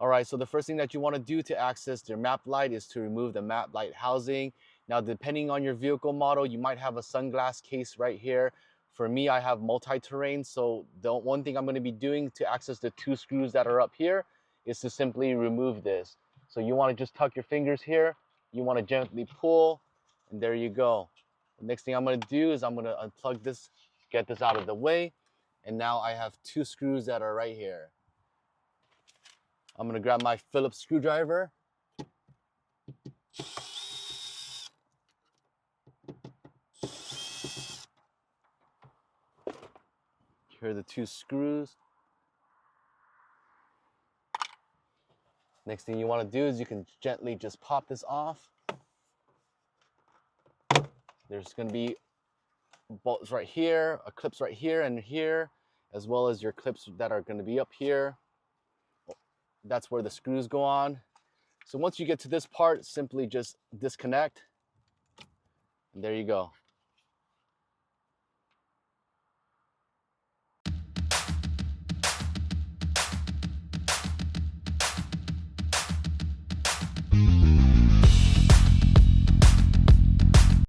All right, so the first thing that you want to do to access your map light is to remove the map light housing. Now, depending on your vehicle model, you might have a sunglass case right here. For me, I have multi-terrain, so the one thing I'm going to be doing to access the 2 screws that are up here is to simply remove this. So you want to just tuck your fingers here, you want to gently pull, and there you go. The next thing I'm going to do is I'm going to unplug this, get this out of the way, and now I have 2 screws that are right here. I'm going to grab my Phillips screwdriver. Here are the 2 screws. Next thing you want to do is you can gently just pop this off. There's going to be bolts right here, clips right here and here, as well as your clips that are going to be up here. That's where the screws go on. So once you get to this part, simply just disconnect, and there you go.